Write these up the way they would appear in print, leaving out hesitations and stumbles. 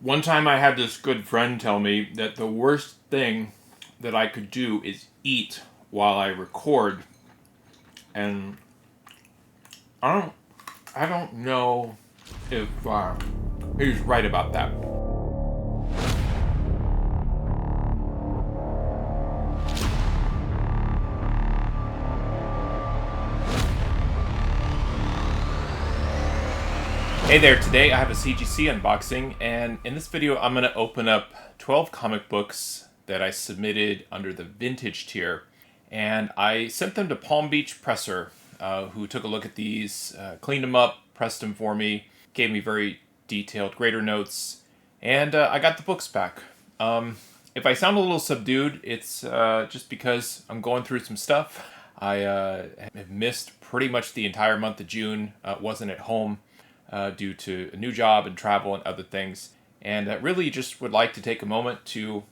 One time I had this good friend tell me that the worst thing that I could do is eat while I record, and I don't I don't know if he's right about that. Hey there, today I have a CGC unboxing, and in this video I'm going to open up 12 comic books that I submitted under the vintage tier, and I sent them to Palm Beach Presser, who took a look at these, cleaned them up, pressed them for me, gave me very detailed grader notes, and I got the books back. If I sound a little subdued, it's just because I'm going through some stuff. I have missed pretty much the entire month of June, wasn't at home due to a new job and travel and other things. And really just would like to take a moment to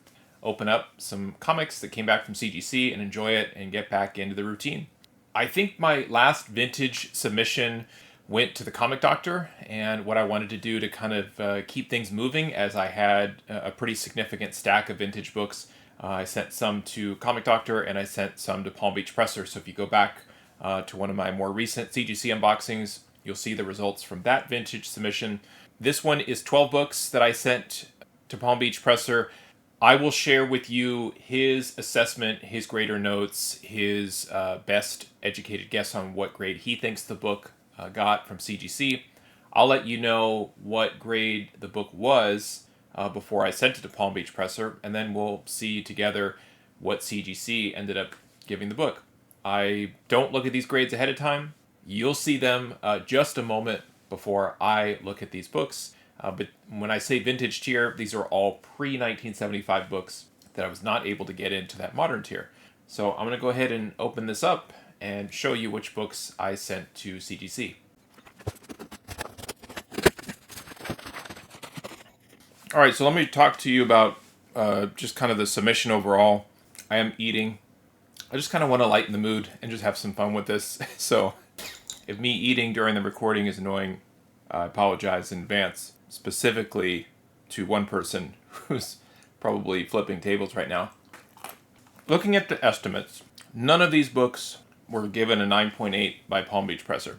open up some comics that came back from CGC and enjoy it and get back into the routine. I think my last vintage submission went to the Comic Doctor, and what I wanted to do to kind of keep things moving, as I had a pretty significant stack of vintage books. I sent some to Comic Doctor and I sent some to Palm Beach Presser. So if you go back to one of my more recent CGC unboxings, you'll see the results from that vintage submission. This one is 12 books that I sent to Palm Beach Presser. I will share with you his assessment, his grader notes, his best educated guess on what grade he thinks the book got from CGC. I'll let you know what grade the book was before I sent it to Palm Beach Presser, and then we'll see together what CGC ended up giving the book. I don't look at these grades ahead of time. You'll see them just a moment before I look at these books. But when I say vintage tier, these are all pre-1975 books that I was not able to get into that modern tier. So I'm going to go ahead and open this up and show you which books I sent to CGC. All right, so let me talk to you about just kind of the submission overall. I am eating. I just kind of want to lighten the mood and just have some fun with this. So if me eating during the recording is annoying, I apologize in advance, specifically to one person who's probably flipping tables right now. Looking at the estimates, none of these books were given a 9.8 by Palm Beach Presser.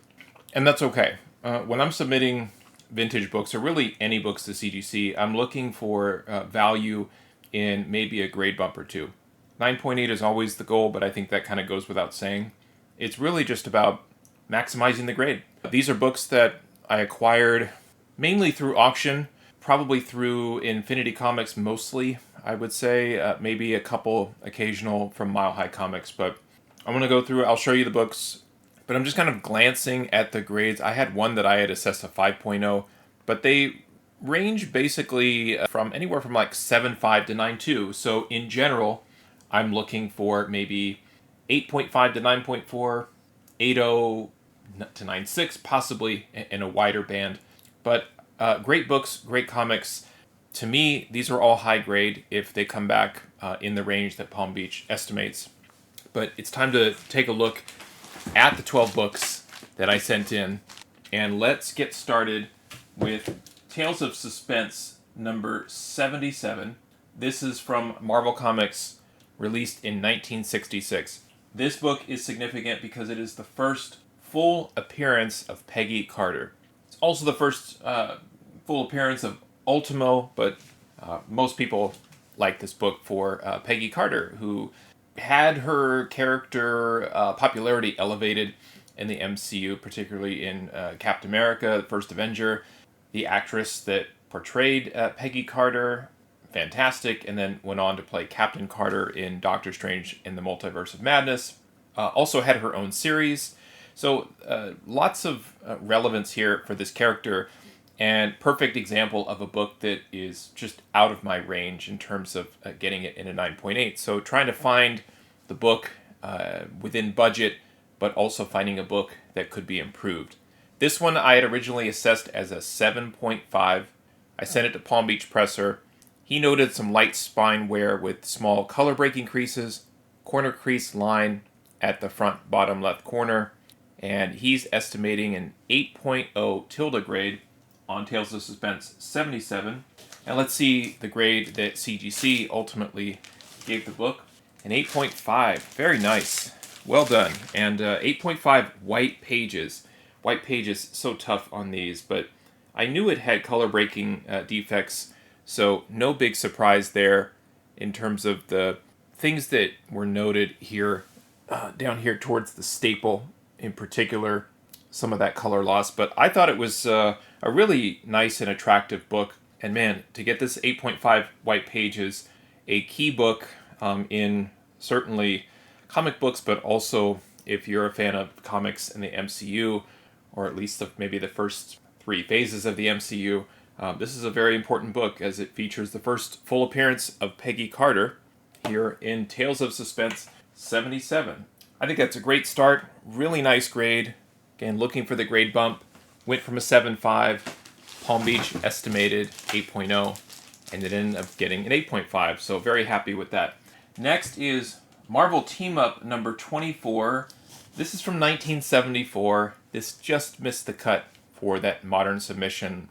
And that's okay. When I'm submitting vintage books, or really any books to CGC, I'm looking for value in maybe a grade bump or two. 9.8 is always the goal, but I think that kind of goes without saying. It's really just about maximizing the grade. These are books that I acquired mainly through auction, probably through Infinity Comics mostly, I would say. Maybe a couple occasional from Mile High Comics, but I'm going to go through, I'll show you the books, but I'm just kind of glancing at the grades. I had one that I had assessed a 5.0, but they range basically from anywhere from like 7.5 to 9.2. So in general, I'm looking for maybe 8.5 to 9.4, 8.0 to 9.6, possibly in a wider band. But great books, great comics. To me, these are all high grade if they come back in the range that Palm Beach estimates. But it's time to take a look at the 12 books that I sent in. And let's get started with Tales of Suspense number 77. This is from Marvel Comics, released in 1966. This book is significant because it is the first full appearance of Peggy Carter. It's also the first full appearance of Ultimo, but most people like this book for Peggy Carter, who had her character popularity elevated in the MCU, particularly in Captain America, the First Avenger. The actress that portrayed Peggy Carter, fantastic, and then went on to play Captain Carter in Doctor Strange in the Multiverse of Madness. Also had her own series. So lots of relevance here for this character, and perfect example of a book that is just out of my range in terms of getting it in a 9.8. So trying to find the book within budget, but also finding a book that could be improved. This one I had originally assessed as a 7.5. I sent it to Palm Beach Presser. He noted some light spine wear with small color breaking creases, corner crease line at the front bottom left corner, and he's estimating an 8.0 tilde grade on Tales of Suspense 77. And let's see the grade that CGC ultimately gave the book. An 8.5. Very nice. Well done. And 8.5 white pages. White pages, so tough on these, but I knew it had color breaking defects, so no big surprise there in terms of the things that were noted here, down here towards the staple in particular, some of that color loss. But I thought it was a really nice and attractive book. And man, to get this 8.5 white pages, a key book in certainly comic books, but also if you're a fan of comics in the MCU, or at least maybe the first 3 phases of the MCU, this is a very important book as it features the first full appearance of Peggy Carter here in Tales of Suspense 77. I think that's a great start. Really nice grade. Again, looking for the grade bump. Went from a 7.5. Palm Beach estimated 8.0. And it ended up getting an 8.5. So very happy with that. Next is Marvel Team Up number 24. This is from 1974. This just missed the cut for that modern submission,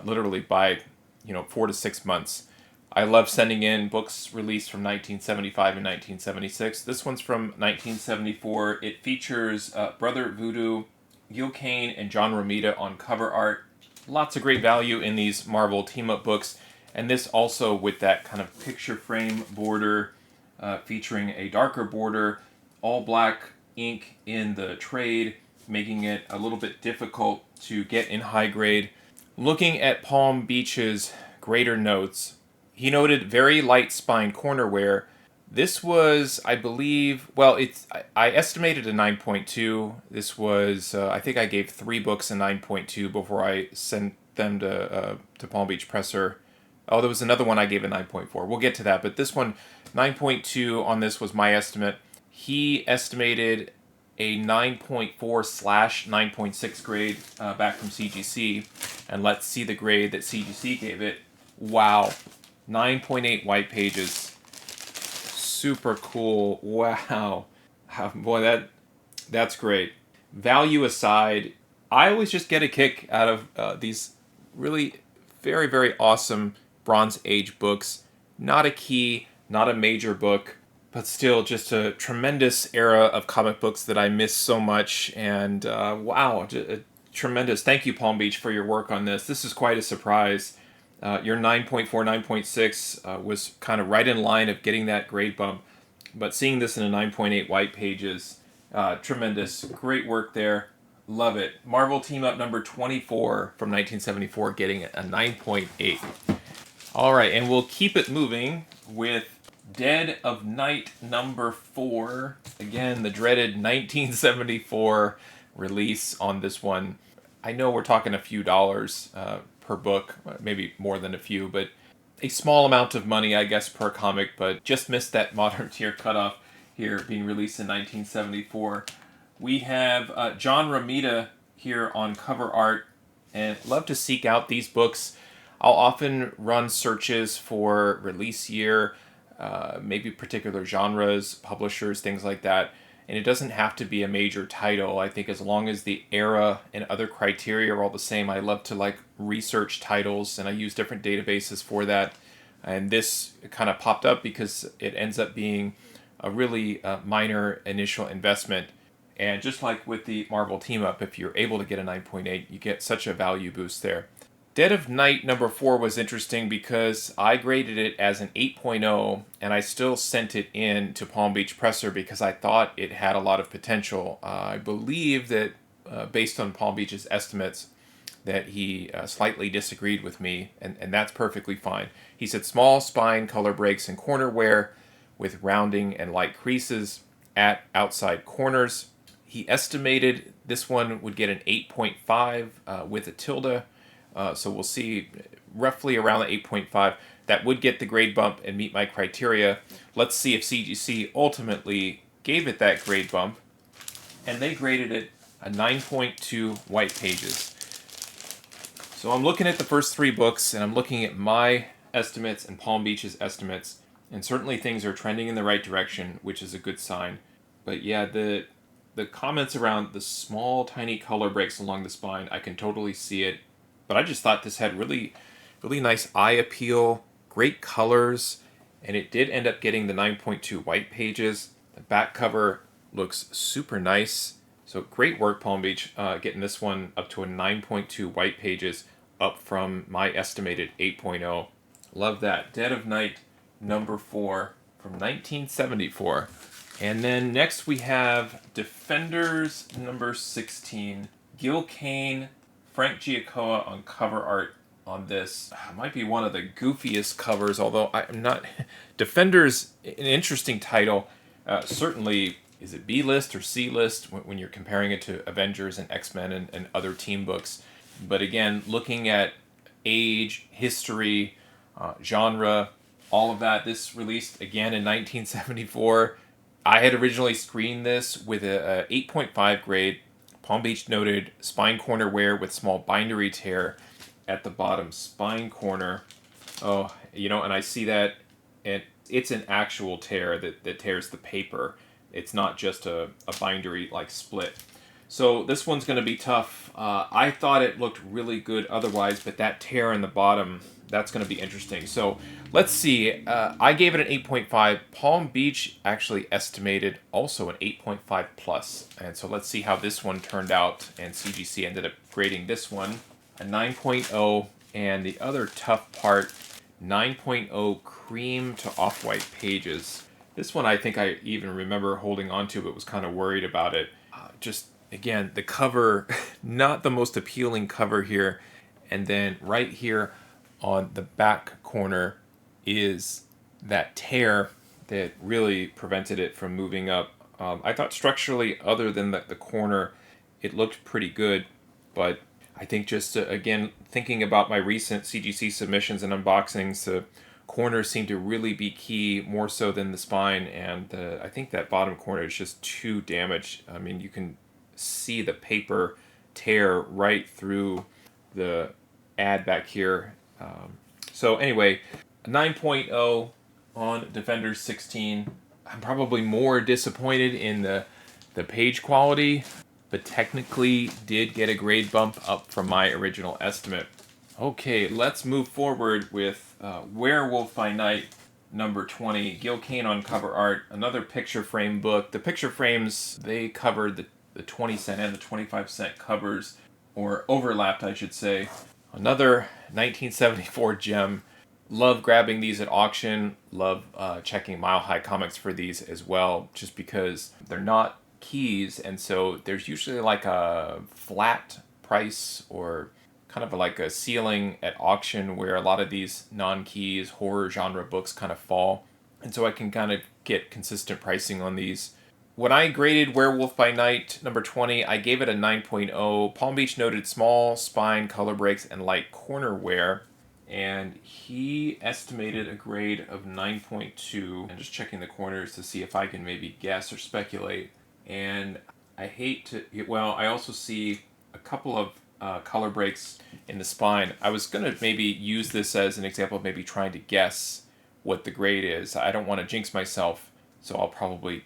literally by 4 to 6 months. I love sending in books released from 1975 and 1976. This one's from 1974. It features Brother Voodoo, Gil Kane, and John Romita on cover art. Lots of great value in these Marvel team-up books. And this also with that kind of picture frame border, featuring a darker border, all black ink in the trade, making it a little bit difficult to get in high grade. Looking at Palm Beach's grader notes, he noted very light spine corner wear. This was, I believe, well, I estimated a 9.2. This was, I think I gave 3 books a 9.2 before I sent them to Palm Beach Presser. Oh, there was another one I gave a 9.4. We'll get to that, but this one, 9.2 on this was my estimate. He estimated a 9.4/9.6 grade back from CGC, and let's see the grade that CGC gave it. Wow, 9.8 white pages. Super cool. Wow. Boy, that's great. Value aside, I always just get a kick out of these really very, very awesome Bronze Age books. Not a key, not a major book, but still just a tremendous era of comic books that I miss so much. And wow, tremendous. Thank you, Palm Beach, for your work on this. This is quite a surprise. Your 9.4, 9.6 was kind of right in line of getting that grade bump. But seeing this in a 9.8 white pages, tremendous. Great work there. Love it. Marvel Team Up number 24 from 1974 getting a 9.8. All right, and we'll keep it moving with Dead of Night number 4. Again, the dreaded 1974 release on this one. I know we're talking a few dollars per book, maybe more than a few, but a small amount of money, I guess, per comic, but just missed that modern tier cutoff here, being released in 1974. We have John Romita here on cover art, and love to seek out these books. I'll often run searches for release year, maybe particular genres, publishers, things like that. And it doesn't have to be a major title. I think as long as the era and other criteria are all the same, I love to research titles, and I use different databases for that. And this kind of popped up because it ends up being a really minor initial investment. And just like with the Marvel Team Up, if you're able to get a 9.8, you get such a value boost there. Dead of Night number 4 was interesting because I graded it as an 8.0, and I still sent it in to Palm Beach Presser because I thought it had a lot of potential. I believe that based on Palm Beach's estimates, that he slightly disagreed with me, and that's perfectly fine. He said small spine color breaks and corner wear with rounding and light creases at outside corners. He estimated this one would get an 8.5 with a tilde. So we'll see roughly around the 8.5. That would get the grade bump and meet my criteria. Let's see if CGC ultimately gave it that grade bump. And they graded it a 9.2 white pages. So I'm looking at the first 3 books, and I'm looking at my estimates and Palm Beach's estimates. And certainly things are trending in the right direction, which is a good sign. But yeah, the comments around the small, tiny color breaks along the spine, I can totally see it. But I just thought this had really Really nice eye appeal, great colors, and it did end up getting the 9.2 white pages. The back cover looks super nice. So great work, Palm Beach, getting this one up to a 9.2 white pages, up from my estimated 8.0. Love that. Dead of Night number 4 from 1974. And then next we have Defenders number 16. Gil Kane, Frank Giacoa on cover art on this. Might be one of the goofiest covers, although I'm not... Defenders, an interesting title. Certainly, is it B-list or C-list when you're comparing it to Avengers and X-Men and other team books? But again, looking at age, history, genre, all of that. This released again in 1974. I had originally screened this with a 8.5 grade. Palm Beach noted spine corner wear with small bindery tear at the bottom spine corner. Oh, and I see that, and it's an actual tear that tears the paper. It's not just a bindery like split. So this one's going to be tough. I thought it looked really good otherwise, but that tear in the bottom, that's going to be interesting. So let's see. I gave it an 8.5. Palm Beach actually estimated also an 8.5 plus. And so let's see how this one turned out. And CGC ended up grading this one a 9.0. And the other tough part, 9.0 cream to off-white pages. This one I think I even remember holding on to, but was kind of worried about it. Again, the cover, not the most appealing cover here. And then right here on the back corner is that tear that really prevented it from moving up. I thought structurally, other than the corner, it looked pretty good. But I think just, again, thinking about my recent CGC submissions and unboxings, the corners seem to really be key, more so than the spine. And I think that bottom corner is just too damaged. I mean, you can see the paper tear right through the ad back here. So anyway, 9.0 on Defenders 16. I'm probably more disappointed in the page quality, but technically did get a grade bump up from my original estimate. Okay, let's move forward with Werewolf by Night number 20. Gil Kane on cover art, another picture frame book. The picture frames, they covered the 20-cent and the 25-cent covers, or overlapped, I should say. Another 1974 gem. Love grabbing these at auction. Love checking Mile High Comics for these as well, just because they're not keys, and so there's usually like a flat price or kind of like a ceiling at auction where a lot of these non-keys, horror genre books kind of fall. And so I can kind of get consistent pricing on these. When I graded Werewolf by Night number 20, I gave it a 9.0. Palm Beach noted small spine, color breaks, and light corner wear. And he estimated a grade of 9.2. And just checking the corners to see if I can maybe guess or speculate. And I hate to... Well, I also see a couple of color breaks in the spine. I was going to maybe use this as an example of maybe trying to guess what the grade is. I don't want to jinx myself, so I'll probably...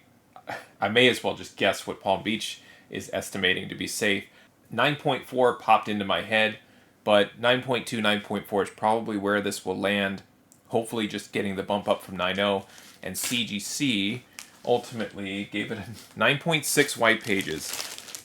I may as well just guess what Palm Beach is estimating to be safe. 9.4 popped into my head, but 9.2, 9.4 is probably where this will land. Hopefully just getting the bump up from 9.0. And CGC ultimately gave it a 9.6 white pages.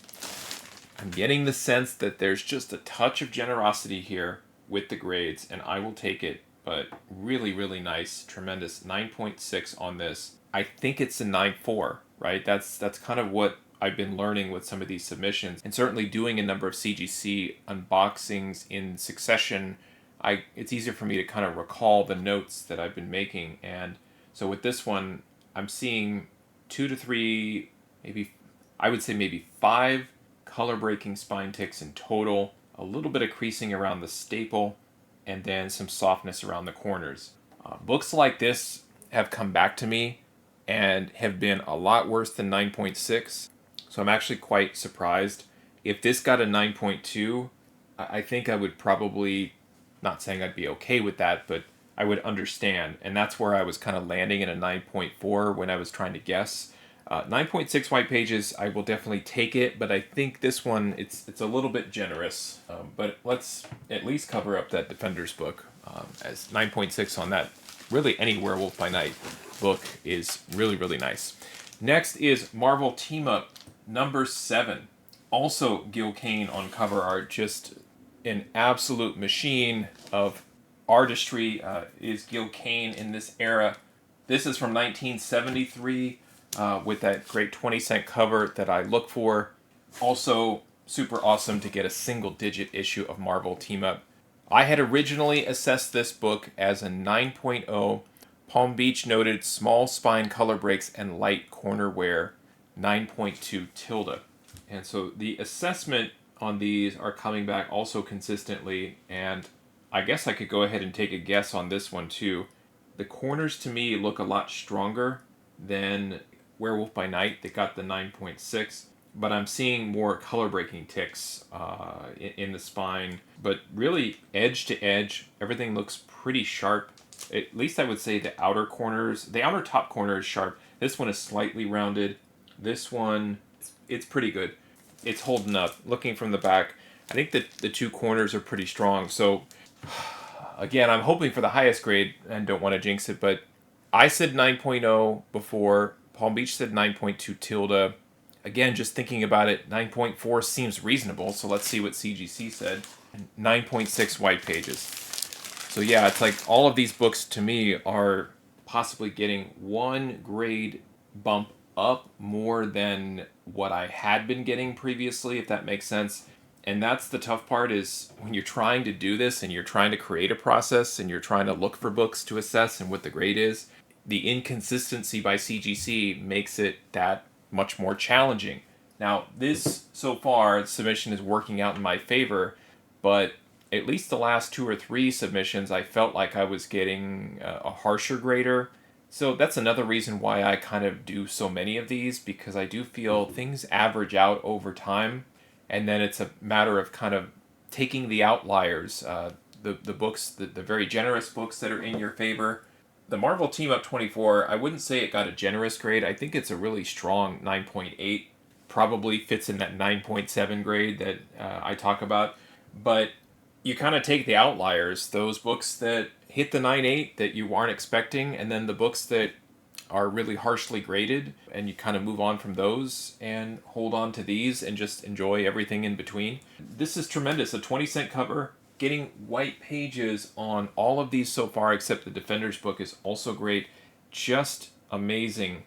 I'm getting the sense that there's just a touch of generosity here with the grades, and I will take it. But really, really nice, tremendous 9.6 on this. I think it's a 9.4, right? That's kind of what I've been learning with some of these submissions, and certainly doing a number of CGC unboxings in succession. It's easier for me to kind of recall the notes that I've been making, and so with this one, I'm seeing 2 to 3, maybe I would say maybe 5 color breaking spine ticks in total, a little bit of creasing around the staple, and then some softness around the corners. Books like this have come back to me and have been a lot worse than 9.6, so I'm actually quite surprised. If this got a 9.2, I think I would probably, not saying I'd be okay with that, but I would understand, and that's where I was kind of landing in a 9.4 when I was trying to guess. 9.6 white pages, I will definitely take it, but I think this one, it's a little bit generous. But let's at least cover up that Defenders book. as 9.6 on that. Really, any Werewolf by Night book is really, really nice. Next is Marvel Team Up number 7. Also Gil Kane on cover art, just an absolute machine of artistry is Gil Kane in this era. This is from 1973 with that great 20-cent cover that I look for. Also super awesome to get a single-digit issue of Marvel Team Up. I had originally assessed this book as a 9.0. Palm Beach noted small spine color breaks and light corner wear, 9.2 tilde. And so the assessment on these are coming back also consistently, and I guess I could go ahead and take a guess on this one too. The corners to me look a lot stronger than Werewolf by Night. They got the 9.6, but I'm seeing more color breaking ticks in the spine. But really, edge to edge, everything looks pretty sharp. At least I would say the outer corners, the outer top corner is sharp. This one is slightly rounded. This one, it's pretty good. It's holding up. Looking from the back, I think that the two corners are pretty strong. So, again, I'm hoping for the highest grade and don't want to jinx it, but I said 9.0 before. Palm Beach said 9.2 tilde. Again, just thinking about it, 9.4 seems reasonable, so let's see what CGC said. 9.6 white pages. So yeah, it's like all of these books to me are possibly getting one grade bump up more than what I had been getting previously, if that makes sense. And that's the tough part, is when you're trying to do this and you're trying to create a process and you're trying to look for books to assess and what the grade is, the inconsistency by CGC makes it that much more challenging. Now, this, so far, submission is working out in my favor, but at least the last 2 or 3 submissions, I felt like I was getting a harsher grader. So that's another reason why I kind of do so many of these, because I do feel things average out over time, and then it's a matter of kind of taking the outliers, the books, the very generous books that are in your favor. The Marvel Team Up 24, I wouldn't say it got a generous grade. I think it's a really strong 9.8. Probably fits in that 9.7 grade that I talk about. But you kind of take the outliers, those books that hit the 9.8 that you aren't expecting, and then the books that are really harshly graded, and you kind of move on from those and hold on to these and just enjoy everything in between. This is tremendous. A 20-cent cover. Getting white pages on all of these so far, except the Defenders book, is also great. Just amazing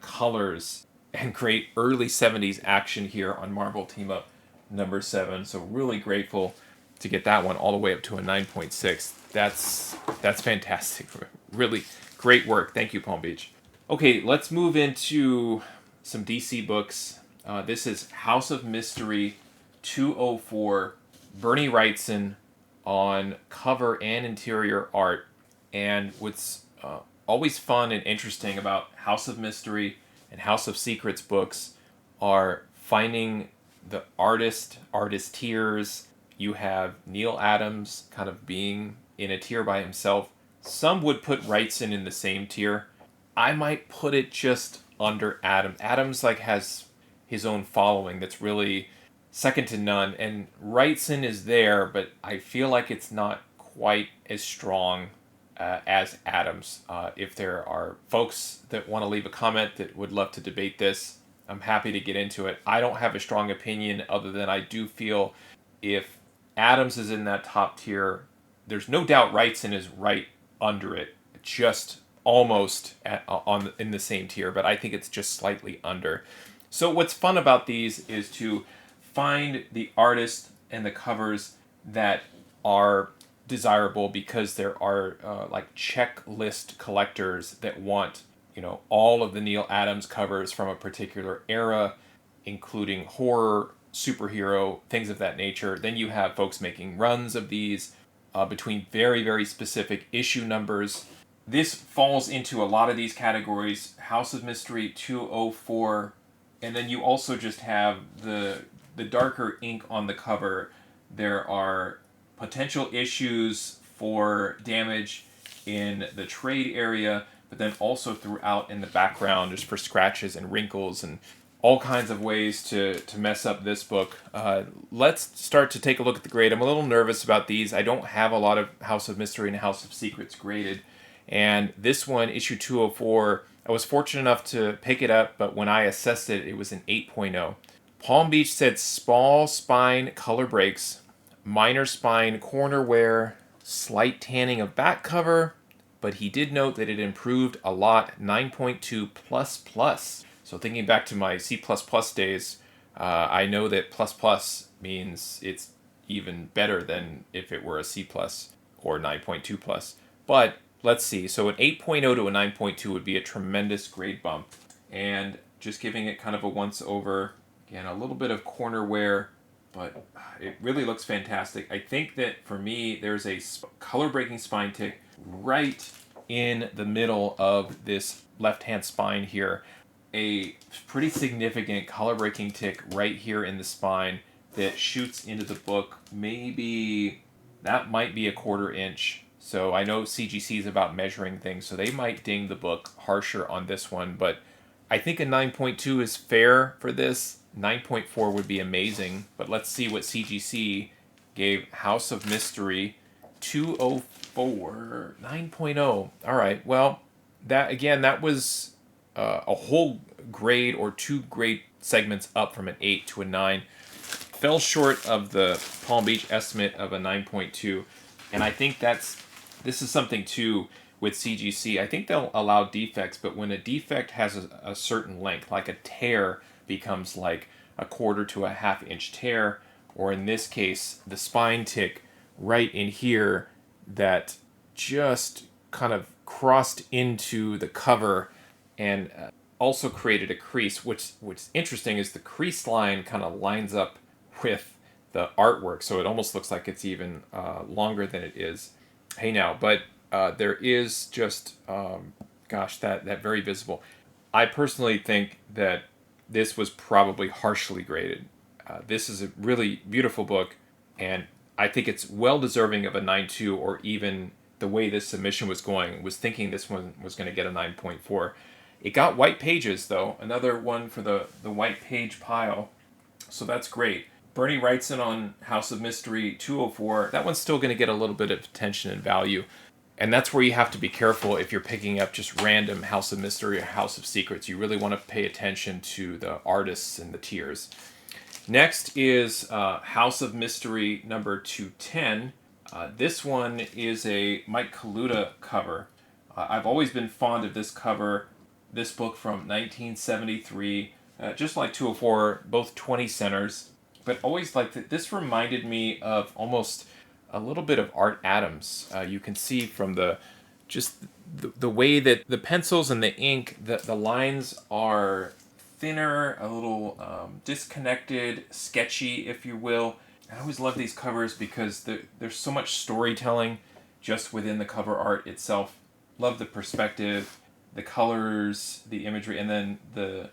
colors and great early 70s action here on Marvel Team Up number 7. So really grateful to get that one all the way up to a 9.6. That's fantastic. Really great work. Thank you, Palm Beach. Okay, let's move into some DC books. This is House of Mystery 204. Bernie Wrightson on cover and interior art. And what's always fun and interesting about House of Mystery and House of Secrets books are finding the artisteers. You have Neil Adams kind of being in a tier by himself. Some would put Wrightson in the same tier. I might put it just under Adams. Adams has his own following that's really second to none, and Wrightson is there, but I feel like it's not quite as strong as Adams. If there are folks that want to leave a comment that would love to debate this, I'm happy to get into it. I don't have a strong opinion other than I do feel if Adams is in that top tier, there's no doubt Wrightson is right under it, just almost in the same tier, but I think it's just slightly under. So what's fun about these is to find the artists and the covers that are desirable, because there are checklist collectors that want all of the Neil Adams covers from a particular era, including horror, superhero, things of that nature. Then you have folks making runs of these between very, very specific issue numbers. This falls into a lot of these categories. House of Mystery 204, and then you also just have the darker ink on the cover. There are potential issues for damage in the trade area, but then also throughout in the background just for scratches and wrinkles and all kinds of ways to mess up this book. Let's start to take a look at the grade. I'm a little nervous about these. I don't have a lot of House of Mystery and House of Secrets graded. And this one, issue 204, I was fortunate enough to pick it up, but when I assessed it, it was an 8.0. Palm Beach said small spine color breaks, minor spine corner wear, slight tanning of back cover, but he did note that it improved a lot, 9.2++. So thinking back to my C++ days, I know that plus plus means it's even better than if it were a C plus or 9.2 plus. But let's see. So an 8.0 to a 9.2 would be a tremendous grade bump. And just giving it kind of a once over. Again, a little bit of corner wear, but it really looks fantastic. I think that for me, there's a color breaking spine tick right in the middle of this left-hand spine here. A pretty significant color breaking tick right here in the spine that shoots into the book. Maybe that might be a 1/4 inch. So I know CGC is about measuring things, so they might ding the book harsher on this one, but I think a 9.2 is fair for this. 9.4 would be amazing, but let's see what CGC gave House of Mystery 204 9.0. All right, well, that was a whole grade or 2 grade segments up from an 8 to a 9. Fell short of the Palm Beach estimate of a 9.2, and I think this is something too with CGC. I think they'll allow defects, but when a defect has a certain length, like a tear becomes like a 1/4 to a 1/2 inch tear, or in this case, the spine tick right in here that just kind of crossed into the cover and also created a crease. What's interesting is the crease line kind of lines up with the artwork, so it almost looks like it's even longer than it is. Hey now, but there is just, that very visible. I personally think that this was probably harshly graded. This is a really beautiful book, and I think it's well deserving of a 9.2, or even the way this submission was going, was thinking this one was going to get a 9.4. It got white pages, though. Another one for the white page pile, so that's great. Bernie writes in on House of Mystery 204. That one's still going to get a little bit of attention and value. And that's where you have to be careful if you're picking up just random House of Mystery or House of Secrets. You really want to pay attention to the artists and the tiers. Next is House of Mystery number 210. This one is a Mike Kaluta cover. I've always been fond of this cover. This book from 1973, just like 204, both 20 centers. But always like that. This reminded me of almost a little bit of Art Adams. You can see from the way that the pencils and the ink, the lines are thinner, a little disconnected, sketchy, if you will. I always love these covers because there's so much storytelling just within the cover art itself. Love the perspective, the colors, the imagery, and then the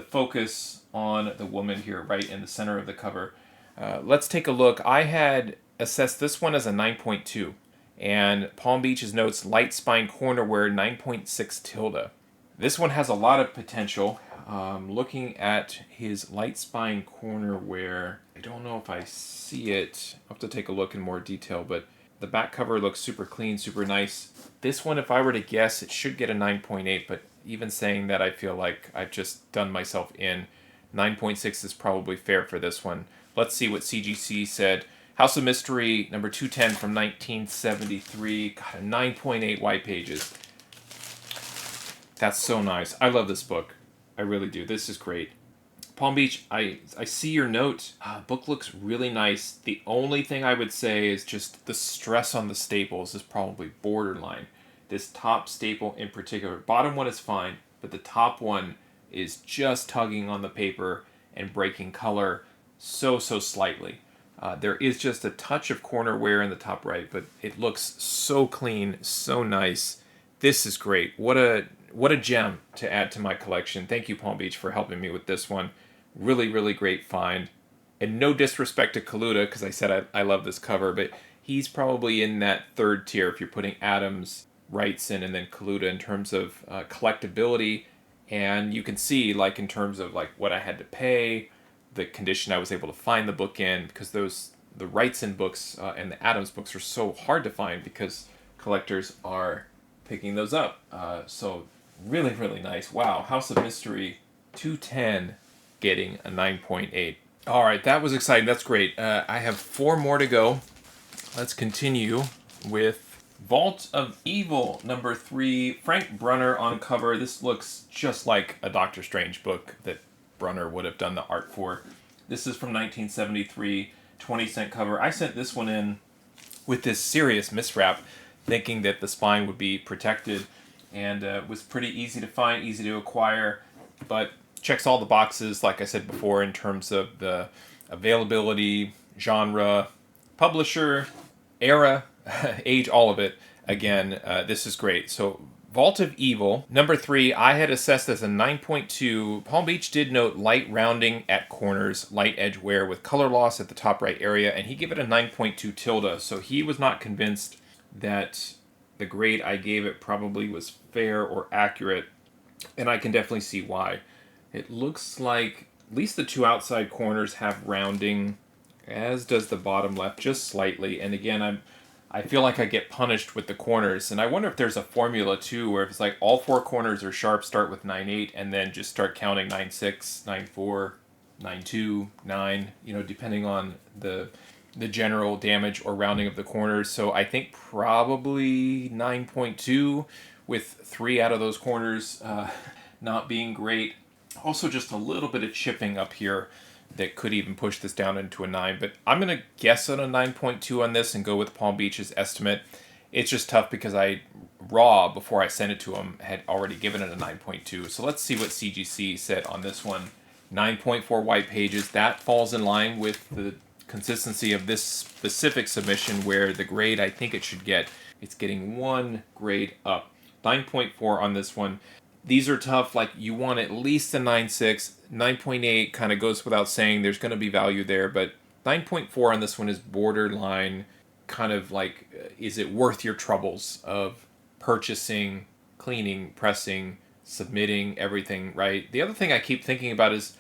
focus on the woman here right in the center of the cover. Let's take a look. I had assessed this one as a 9.2, and Palm Beach's notes light spine corner wear 9.6 tilde. This one has a lot of potential. Looking at his light spine corner wear, I don't know if I see it. I'll have to take a look in more detail, but the back cover looks super clean, super nice. This one, if I were to guess, it should get a 9.8, but even saying that, I feel like I've just done myself in. 9.6 is probably fair for this one. Let's see what CGC said. House of Mystery number 210 from 1973. Got a 9.8 white pages. That's so nice. I love this book. I really do. This is great. Palm Beach, I see your note. Book looks really nice. The only thing I would say is just the stress on the staples is probably borderline. This top staple in particular. Bottom one is fine, but the top one is just tugging on the paper and breaking color so slightly. There is just a touch of corner wear in the top right, but it looks so clean, so nice. This is great. What a gem to add to my collection. Thank you, Palm Beach, for helping me with this one. Really great find. And no disrespect to Kaluta, because I said I love this cover, but he's probably in that third tier if you're putting Adams, Wrightson, and then Kaluta in terms of collectability And you can see, like, in terms of like what I had to pay, the condition I was able to find the book in, because the Wrightson books and the Adams books are so hard to find because collectors are picking those up. So really, really nice. Wow, House of Mystery 210 getting a 9.8. All right, that was exciting. That's great. I have 4 more to go. Let's continue with Vault of Evil number 3. Frank Brunner on cover. This looks just like a Doctor Strange book that Brunner would have done the art for. This is from 1973, 20-cent cover. I sent this one in with this serious miswrap, thinking that the spine would be protected, and was pretty easy to find, easy to acquire, but checks all the boxes, like I said before, in terms of the availability, genre, publisher, era, age, all of it. Again, this is great. So Vault of Evil, number 3, I had assessed as a 9.2. Palm Beach did note light rounding at corners, light edge wear with color loss at the top right area, and he gave it a 9.2 tilde. So he was not convinced that the grade I gave it probably was fair or accurate, and I can definitely see why. It looks like at least the 2 outside corners have rounding, as does the bottom left, just slightly. And again, I feel like I get punished with the corners, and I wonder if there's a formula too, where if it's like all 4 corners are sharp, start with 9.8, and then just start counting 9.6, 9.4, 9.2, 9, depending on the general damage or rounding of the corners. So I think probably 9.2, with 3 out of those corners not being great. Also just a little bit of chipping up here that could even push this down into a 9. But I'm going to guess on a 9.2 on this and go with Palm Beach's estimate. It's just tough because before I sent it to him, had already given it a 9.2. So let's see what CGC said on this one. 9.4 white pages. That falls in line with the consistency of this specific submission, where the grade I think it should get, it's getting 1 grade up. 9.4 on this one. These are tough. Like, you want at least a 9.6. 9.8 kind of goes without saying. There's going to be value there, but 9.4 on this one is borderline, kind of like, is it worth your troubles of purchasing, cleaning, pressing, submitting, everything, right? The other thing I keep thinking about is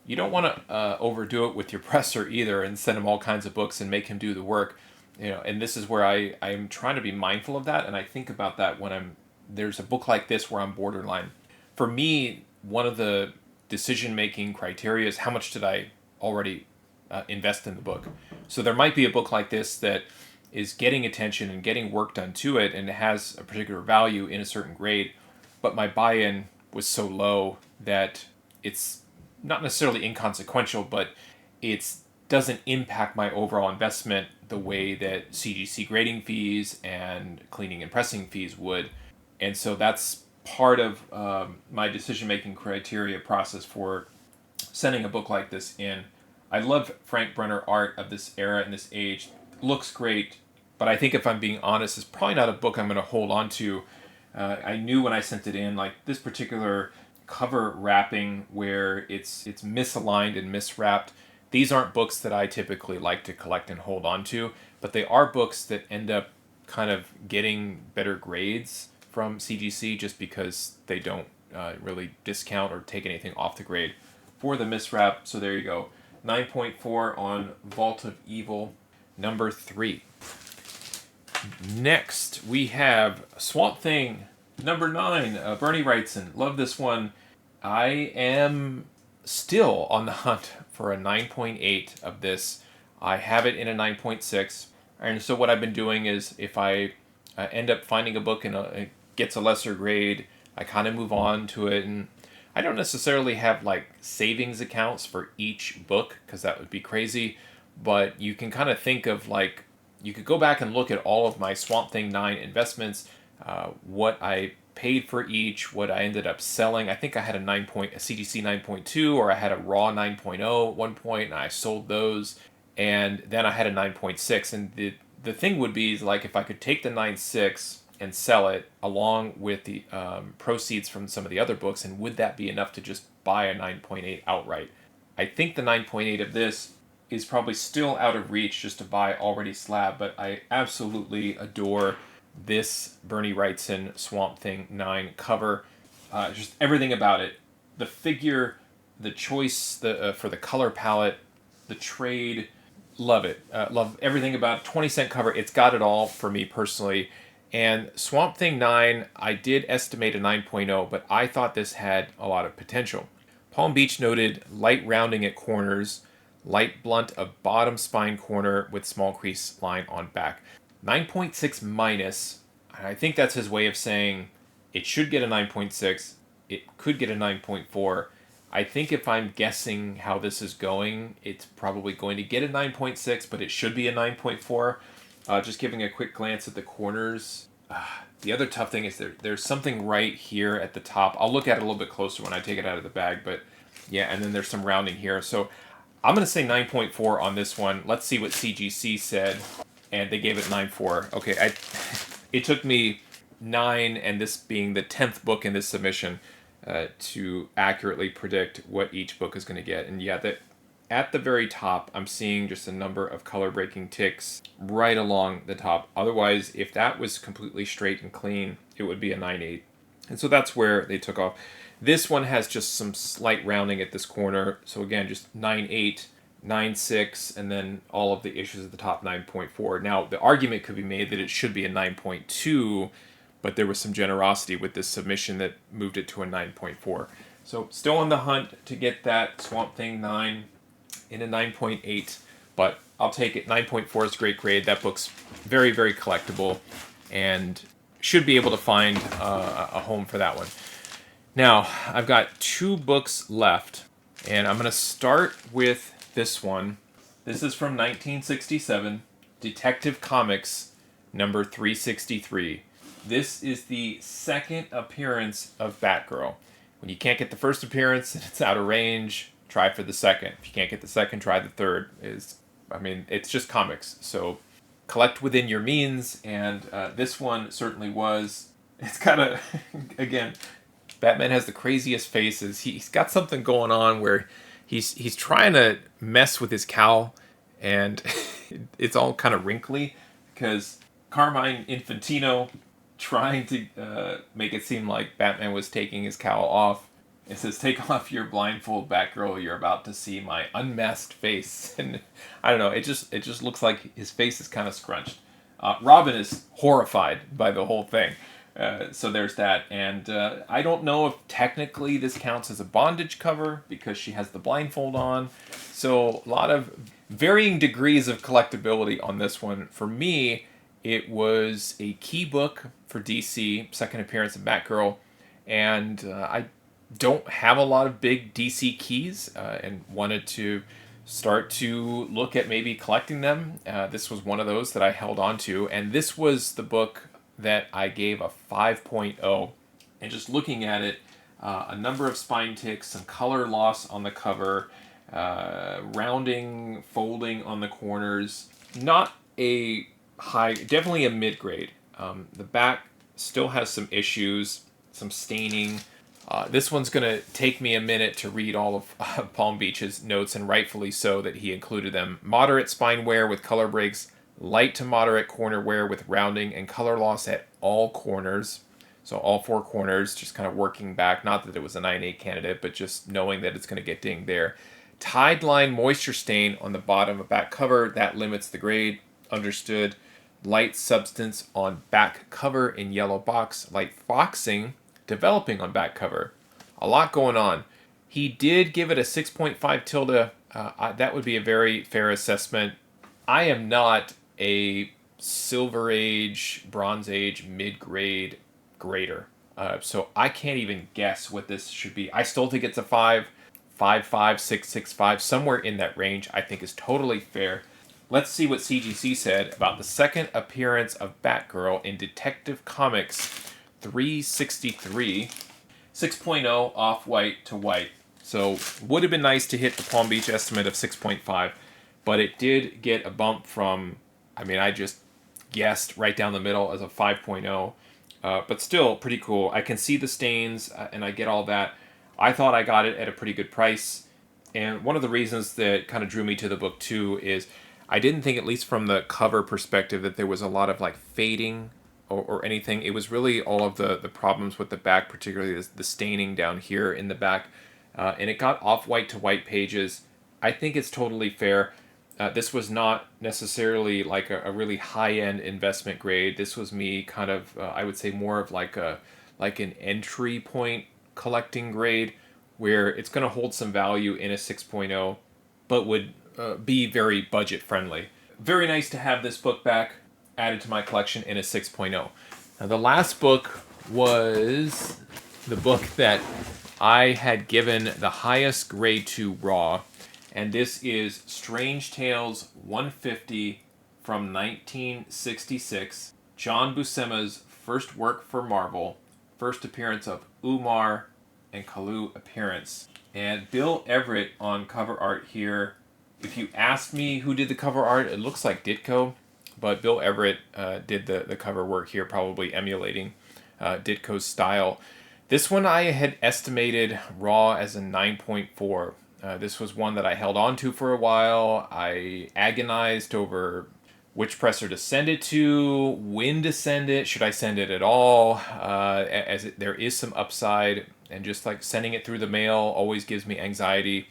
you don't want to overdo it with your presser either and send him all kinds of books and make him do the work. And this is where I'm trying to be mindful of that, and I think about that when there's a book like this where I'm borderline. For me, one of the decision-making criteria is how much did I already invest in the book. So there might be a book like this that is getting attention and getting work done to it, and it has a particular value in a certain grade, but my buy-in was so low that it's not necessarily inconsequential, but it doesn't impact my overall investment the way that CGC grading fees and cleaning and pressing fees would. And so that's part of my decision-making criteria process for sending a book like this in. I love Frank Brunner art of this era and this age. Looks great, but I think if I'm being honest, it's probably not a book I'm going to hold on to. I knew when I sent it in, like this particular cover wrapping where it's misaligned and miswrapped. These aren't books that I typically like to collect and hold on to, but they are books that end up kind of getting better grades from CGC just because they don't really discount or take anything off the grade for the miswrap. So there you go. 9.4 on Vault of Evil number 3. Next, we have Swamp Thing number 9. Bernie Wrightson. Love this one. I am still on the hunt for a 9.8 of this. I have it in a 9.6. And so what I've been doing is if I end up finding a book and it gets a lesser grade, I kind of move on to it. And I don't necessarily have like savings accounts for each book because that would be crazy. But you can kind of think of like, you could go back and look at all of my Swamp Thing 9 investments, what I paid for each, what I ended up selling. I think I had a CGC 9.2, or I had a raw 9.0 at one point, and I sold those. And then I had a 9.6. And the thing would be like if I could take the 9.6 and sell it along with the proceeds from some of the other books, and would that be enough to just buy a 9.8 outright? I think the 9.8 of this is probably still out of reach just to buy already slab, but I absolutely adore this Bernie Wrightson Swamp Thing 9 cover. Just everything about it. The figure, the choice for the color palette, the trade, love it. Love everything about it. 20-cent cover. It's got it all for me personally. And Swamp Thing 9, I did estimate a 9.0, but I thought this had a lot of potential. Palm Beach noted light rounding at corners, light blunt of bottom spine corner with small crease line on back. 9.6 minus, I think that's his way of saying it should get a 9.6, it could get a 9.4. I think if I'm guessing how this is going, it's probably going to get a 9.6, but it should be a 9.4. Just giving a quick glance at the corners. The other tough thing is there's something right here at the top. I'll look at it a little bit closer when I take it out of the bag, but yeah, and then there's some rounding here. So I'm going to say 9.4 on this one. Let's see what CGC said, and they gave it 9.4. Okay, it took me 9, and this being the 10th book in this submission, to accurately predict what each book is going to get. And yeah, at the very top, I'm seeing just a number of color breaking ticks right along the top. Otherwise, if that was completely straight and clean, it would be a 9.8. And so that's where they took off. This one has just some slight rounding at this corner. So again, just 9.8, 9.6, and then all of the issues at the top, 9.4. Now, the argument could be made that it should be a 9.2, but there was some generosity with this submission that moved it to a 9.4. So still on the hunt to get that Swamp Thing 9 in a 9.8, but I'll take it. 9.4 is a great grade. That book's very, very collectible, and should be able to find a home for that one. Now, I've got 2 books left, and I'm going to start with this one. This is from 1967, Detective Comics, number 363. This is the second appearance of Batgirl. When you can't get the first appearance and it's out of range, try for the second. If you can't get the second, try the third. It's just comics. So collect within your means, and this one certainly was. It's kind of, again, Batman has the craziest faces. He's got something going on where he's trying to mess with his cowl, and it's all kind of wrinkly because Carmine Infantino trying to make it seem like Batman was taking his cowl off. It says, "Take off your blindfold, Batgirl. You're about to see my unmasked face." And I don't know. It just looks like his face is kind of scrunched. Robin is horrified by the whole thing. So there's that. And I don't know if technically this counts as a bondage cover because she has the blindfold on. So a lot of varying degrees of collectability on this one. For me, it was a key book for DC, second appearance of Batgirl. And I don't have a lot of big DC keys and wanted to start to look at maybe collecting them. This was one of those that I held on to, and this was the book that I gave a 5.0. And just looking at it, a number of spine ticks, some color loss on the cover, rounding, folding on the corners. Not a high, definitely a mid-grade. The back still has some issues, some staining. This one's going to take me a minute to read all of Palm Beach's notes, and rightfully so that he included them. Moderate spine wear with color breaks, light to moderate corner wear with rounding and color loss at all corners. So all 4 corners, just kind of working back. Not that it was a 9.8 candidate, but just knowing that it's going to get dinged there. Tide line moisture stain on the bottom of back cover. That limits the grade. Understood. Light substance on back cover in yellow box. Light foxing developing on back cover. A lot going on. He did give it a 6.5 tilde. That would be a very fair assessment. I am not a Silver Age, Bronze Age, mid-grade grader. So I can't even guess what this should be. I still think it's a 5, 5.5, 6.65, somewhere in that range. I think is totally fair. Let's see what CGC said about the second appearance of Batgirl in Detective Comics 363, 6.0 off-white to white. So would have been nice to hit the Palm Beach estimate of 6.5, but it did get a bump from, I just guessed right down the middle as a 5.0, but still pretty cool. I can see the stains, and I get all that. I thought I got it at a pretty good price, and one of the reasons that kind of drew me to the book too is I didn't think, at least from the cover perspective, that there was a lot of like fading or anything. It was really all of the problems with the back, particularly the staining down here in the back. And it got off-white to white pages. I think it's totally fair. This was not necessarily like a really high-end investment grade. This was me kind of, I would say more of like an entry point collecting grade, where it's going to hold some value in a 6.0, but would be very budget friendly. Very nice to have this book back added to my collection in a 6.0. Now, the last book was the book that I had given the highest grade to raw, and this is Strange Tales 150 from 1966, John Buscema's first work for Marvel, first appearance of Umar and Kalu appearance. And Bill Everett on cover art here. If you asked me who did the cover art, it looks like Ditko, but Bill Everett did the cover work here, probably emulating Ditko's style. This one I had estimated raw as a 9.4. This was one that I held on to for a while. I agonized over which presser to send it to, when to send it, should I send it at all, there is some upside, and just like sending it through the mail always gives me anxiety.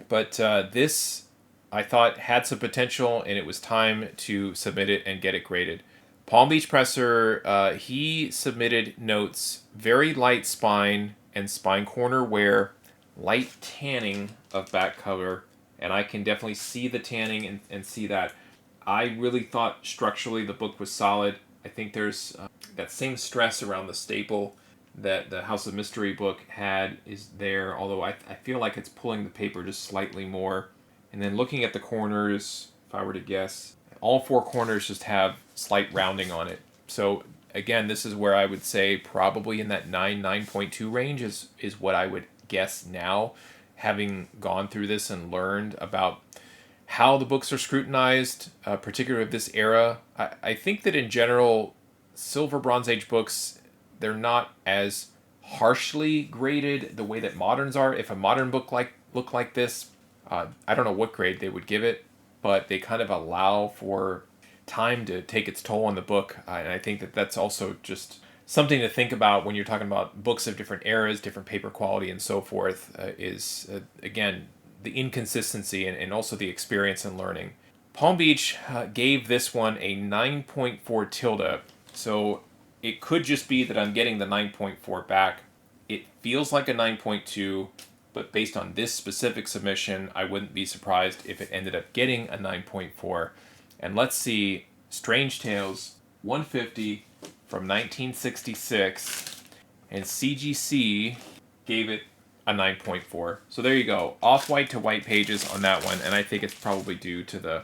But this, I thought, had some potential, and it was time to submit it and get it graded. Palm Beach Presser, he submitted notes, very light spine and spine corner wear, light tanning of back cover, and I can definitely see the tanning and see that. I really thought structurally the book was solid. I think there's that same stress around the staple that the House of Mystery book had is there, although I feel like it's pulling the paper just slightly more. And then looking at the corners, if I were to guess, all four corners just have slight rounding on it. So again, this is where I would say probably in that 9.2 range is what I would guess now, having gone through this and learned about how the books are scrutinized, particularly of this era. I think that in general, Silver Bronze Age books, they're not as harshly graded the way that moderns are. If a modern book looked like this, I don't know what grade they would give it, but they kind of allow for time to take its toll on the book. And I think that that's also just something to think about when you're talking about books of different eras, different paper quality, and so forth, again, the inconsistency and also the experience and learning. Palm Beach gave this one a 9.4 tilde, so it could just be that I'm getting the 9.4 back. It feels like a 9.2, but based on this specific submission, I wouldn't be surprised if it ended up getting a 9.4. And let's see, Strange Tales 150 from 1966, and CGC gave it a 9.4. So there you go. Off-white to white pages on that one, and I think it's probably due to the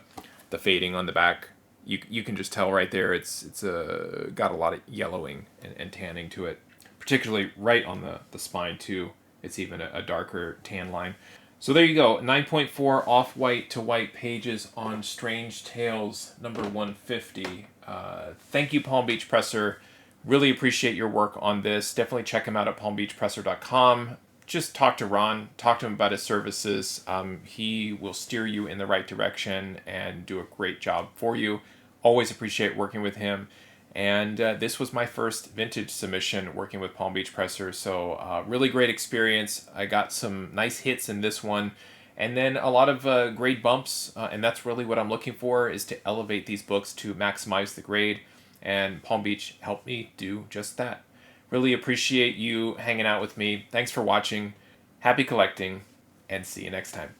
fading on the back. You can just tell right there it's got a lot of yellowing and tanning to it, particularly right on the spine too. It's even a darker tan line. So there you go, 9.4 off-white to white pages on Strange Tales number 150. Thank you, Palm Beach Presser. Really appreciate your work on this. Definitely check him out at palmbeachpresser.com. Just talk to Ron, talk to him about his services. He will steer you in the right direction and do a great job for you. Always appreciate working with him. And this was my first vintage submission working with Palm Beach Presser, so really great experience. I got some nice hits in this one, and then a lot of grade bumps, and that's really what I'm looking for, is to elevate these books to maximize the grade, and Palm Beach helped me do just that. Really appreciate you hanging out with me. Thanks for watching. Happy collecting, and see you next time.